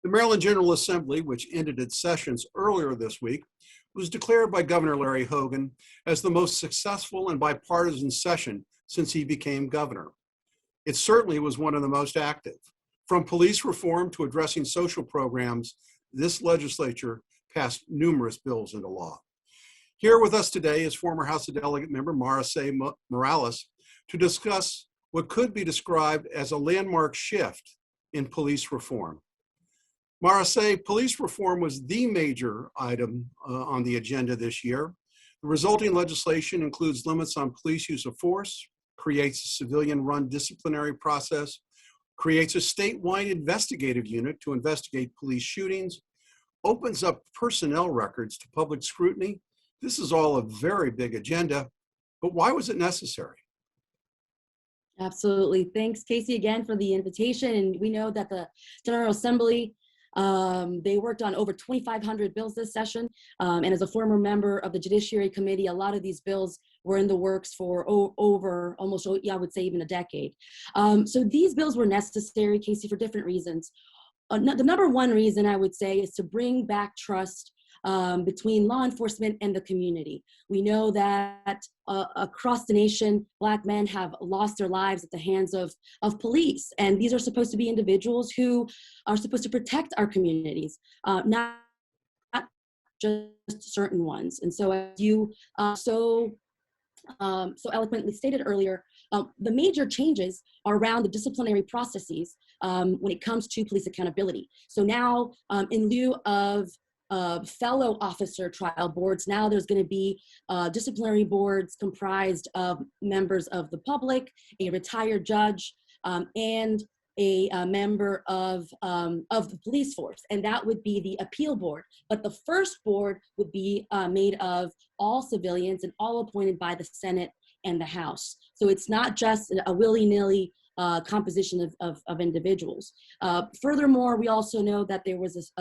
The Maryland General Assembly, which ended its sessions earlier this week, was declared by Governor Larry Hogan as the most successful and bipartisan session since he became governor. It certainly was one of the most active. From police reform to addressing social programs, this legislature passed numerous bills into law. Here with us today is former House of Delegate member Maricé Morales to discuss what could be described as a landmark shift in police reform. Maricé, police reform was the major item on the agenda this year. The resulting legislation includes limits on police use of force, creates a civilian-run disciplinary process, creates a statewide investigative unit to investigate police shootings, opens up personnel records to public scrutiny. This is all a very big agenda, but why was it necessary? Absolutely. Thanks, Casey, again for the invitation. And we know that the General Assembly, they worked on over 2,500 bills this session. And as a former member of the Judiciary Committee, a lot of these bills were in the works for over almost, I would say even a decade. So these bills were necessary, Casey, for different reasons. The number one reason I would say is to bring back trust between law enforcement and the community. We know that across the nation, Black men have lost their lives at the hands of police. And these are supposed to be individuals who are supposed to protect our communities, not just certain ones. And so as you so eloquently stated earlier, the major changes are around the disciplinary processes when it comes to police accountability. So now, in lieu of fellow officer trial boards, now there's going to be disciplinary boards comprised of members of the public, a retired judge, and a member of the police force, and that would be the appeal board. But the first board would be made of all civilians and all appointed by the Senate and the House. So it's not just a willy-nilly composition of individuals. Furthermore, we also know that there was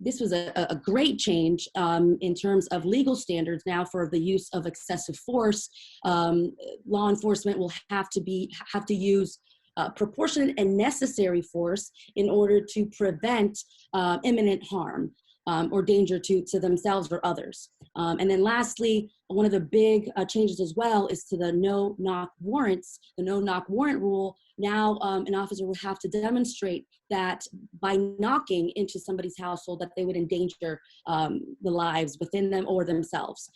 this was a great change in terms of legal standards now for the use of excessive force. Law enforcement will have to use proportionate and necessary force in order to prevent imminent harm or danger to themselves or others. And then lastly, one of the big changes as well is to the no-knock warrants, the no-knock warrant rule. Now an officer will have to demonstrate that by knocking into somebody's household that they would endanger the lives within them or themselves.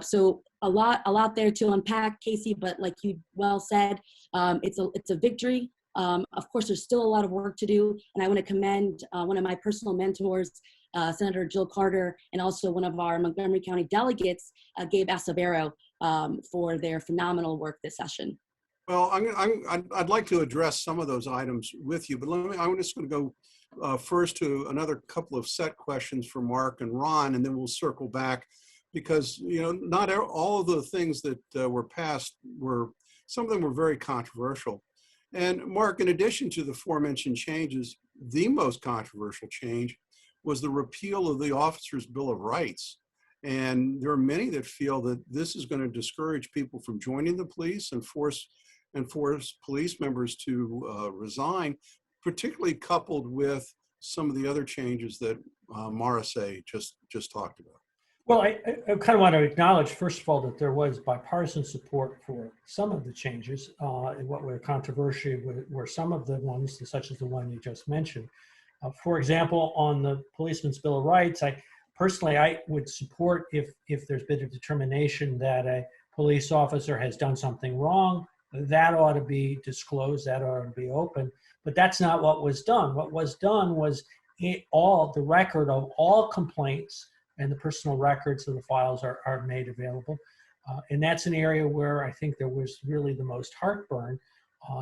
So a lot there to unpack, Casey, but like you well said, it's a victory. Of course, there's still a lot of work to do, and I want to commend one of my personal mentors, Senator Jill Carter, and also one of our Montgomery County delegates, Gabe Acevero, for their phenomenal work this session. Well, I'd like to address some of those items with you, but I'm just going to go first to another couple of set questions for Mark and Ron, and then we'll circle back because, you know, not all of the things that were passed some of them were very controversial. And Mark, in addition to the aforementioned changes, the most controversial change was the repeal of the Officers' Bill of Rights. And there are many that feel that this is going to discourage people from joining the police and force police members to resign, particularly coupled with some of the other changes that Maricé just talked about. Well, I kind of want to acknowledge, first of all, that there was bipartisan support for some of the changes. And what were controversial were some of the ones, such as the one you just mentioned. For example, on the Policeman's Bill of Rights, I would support if there's been a determination that a police officer has done something wrong, that ought to be disclosed, that ought to be open. But that's not what was done. What was done was the record of all complaints and the personal records of the files are made available. And that's an area where I think there was really the most heartburn,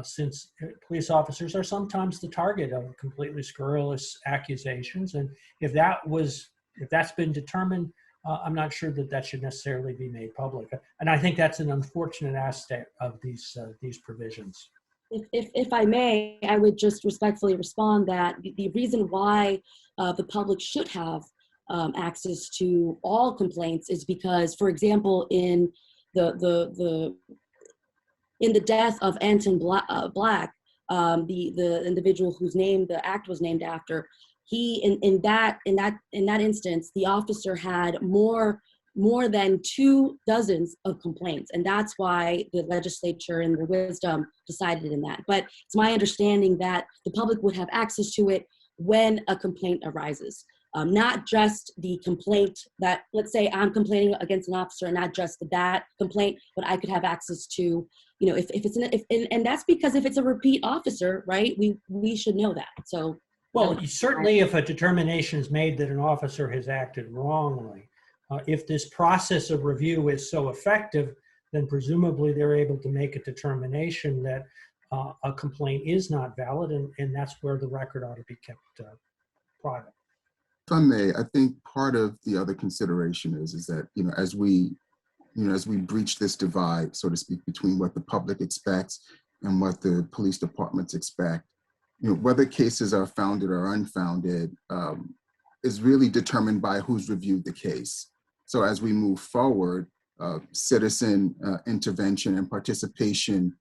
since police officers are sometimes the target of completely scurrilous accusations. And if that's been determined, I'm not sure that should necessarily be made public. And I think that's an unfortunate aspect of these provisions. If I may, I would just respectfully respond that the reason why the public should have access to all complaints is because, for example, in the death of Anton Black, the individual whose name the act was named after, he in that instance, the officer had more than 24 of complaints, and that's why the legislature and the wisdom decided in that. But it's my understanding that the public would have access to it when a complaint arises. Not just the complaint that, let's say I'm complaining against an officer, and not just that complaint, but I could have access to, if it's and that's because if it's a repeat officer, right, we should know that. So, well, certainly if a determination is made that an officer has acted wrongly, if this process of review is so effective, then presumably they're able to make a determination that a complaint is not valid, and that's where the record ought to be kept private. If I may, I think part of the other consideration is that, as we breach this divide, so to speak, between what the public expects and what the police departments expect, whether cases are founded or unfounded is really determined by who's reviewed the case. So as we move forward, citizen intervention and participation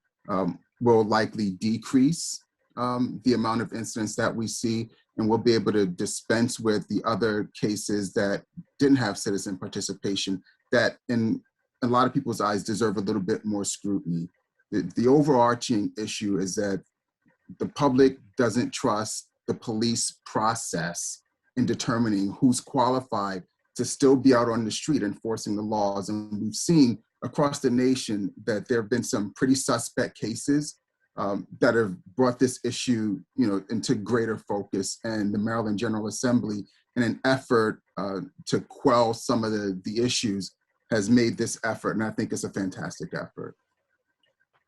will likely decrease the amount of incidents that we see, and we'll be able to dispense with the other cases that didn't have citizen participation that in a lot of people's eyes deserve a little bit more scrutiny. The overarching issue is that the public doesn't trust the police process in determining who's qualified to still be out on the street enforcing the laws. And we've seen across the nation that there have been some pretty suspect cases that have brought this issue, into greater focus. And the Maryland General Assembly, in an effort to quell some of the issues, has made this effort. And I think it's a fantastic effort.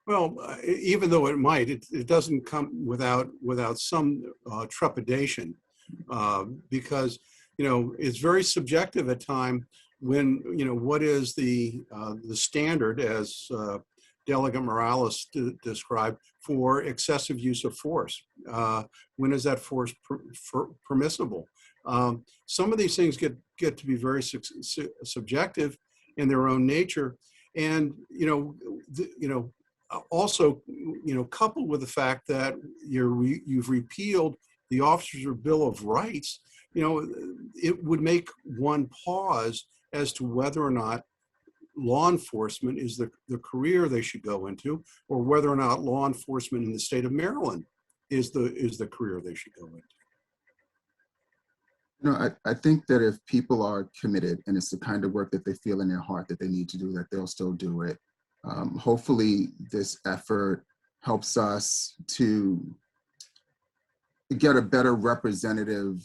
Well, even though it might, it doesn't come without some trepidation, because it's very subjective at times when what is the standard, as Delegate Morales described, for excessive use of force. When is that force permissible? Some of these things get to be very subjective in their own nature, and also, coupled with the fact that you've repealed the Officers' Bill of Rights, it would make one pause as to whether or not law enforcement is the career they should go into, or whether or not law enforcement in the state of Maryland is the career they should go into. I think that if people are committed and it's the kind of work that they feel in their heart that they need to do, that they'll still do it. Hopefully this effort helps us to get a better representative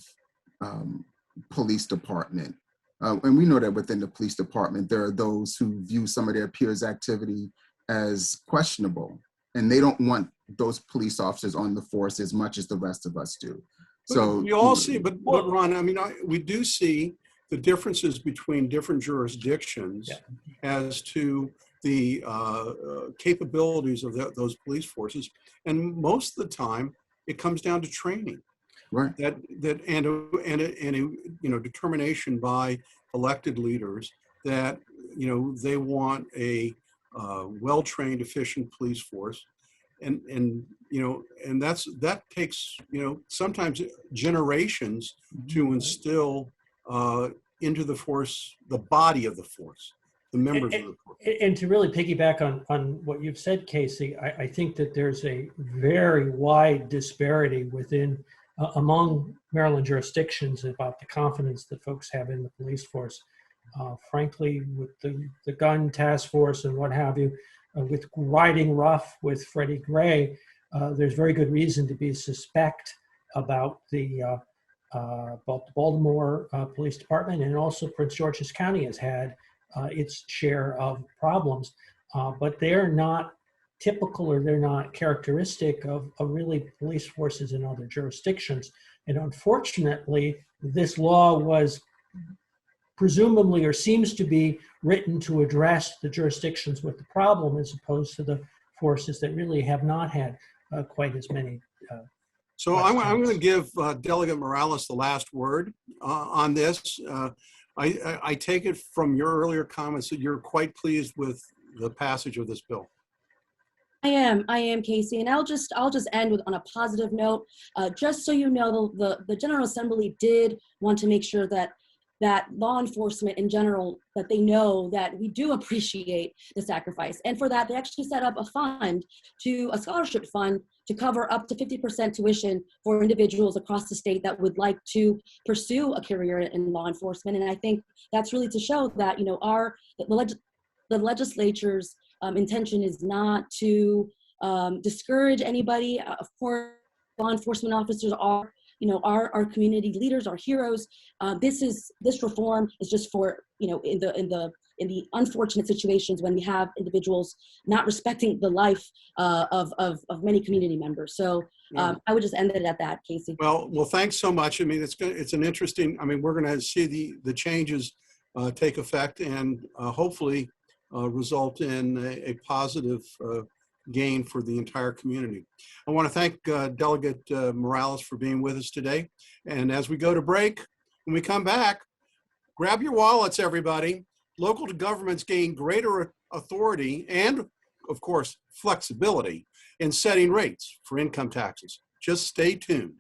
police department. And we know that within the police department, there are those who view some of their peers' activity as questionable, and they don't want those police officers on the force as much as the rest of us do. So you all see, but Ron, we do see the differences between different jurisdictions as to the capabilities of those police forces, and most of the time it comes down to training. Right. And a determination by elected leaders that they want a well-trained, efficient police force, and that takes sometimes generations to instill into the force, the body of the force, the members of the force. And to really piggyback on what you've said, Casey, I think that there's a very wide disparity within among Maryland jurisdictions about the confidence that folks have in the police force. Frankly, with the gun task force and what have you, with riding rough with Freddie Gray, there's very good reason to be suspect about the Baltimore Police Department, and also Prince George's County has had its share of problems, but they're not typical, or they're not characteristic of really police forces in other jurisdictions. And unfortunately, this law was presumably, or seems to be, written to address the jurisdictions with the problem, as opposed to the forces that really have not had quite as many. So I'm going to give Delegate Morales the last word on this. I take it from your earlier comments that you're quite pleased with the passage of this bill. I am, Casey, and I'll just end with on a positive note. Just so you know, the General Assembly did want to make sure that law enforcement in general, that they know that we do appreciate the sacrifice, and for that they actually set up a scholarship fund to cover up to 50% tuition for individuals across the state that would like to pursue a career in law enforcement. And I think that's really to show that, you know, the legislature's intention is not to discourage anybody. Of course, law enforcement officers are, you know, our community leaders, our heroes. This reform is just for, you know, in the unfortunate situations when we have individuals not respecting the life of many community members. So I would just end it at that, Casey. Well, thanks so much. I mean, it's an interesting. I mean, we're going to see the changes take effect and hopefully result in a positive gain for the entire community. I want to thank Delegate Morales for being with us today. And as we go to break, when we come back, grab your wallets, everybody. Local governments gain greater authority and, of course, flexibility in setting rates for income taxes. Just stay tuned.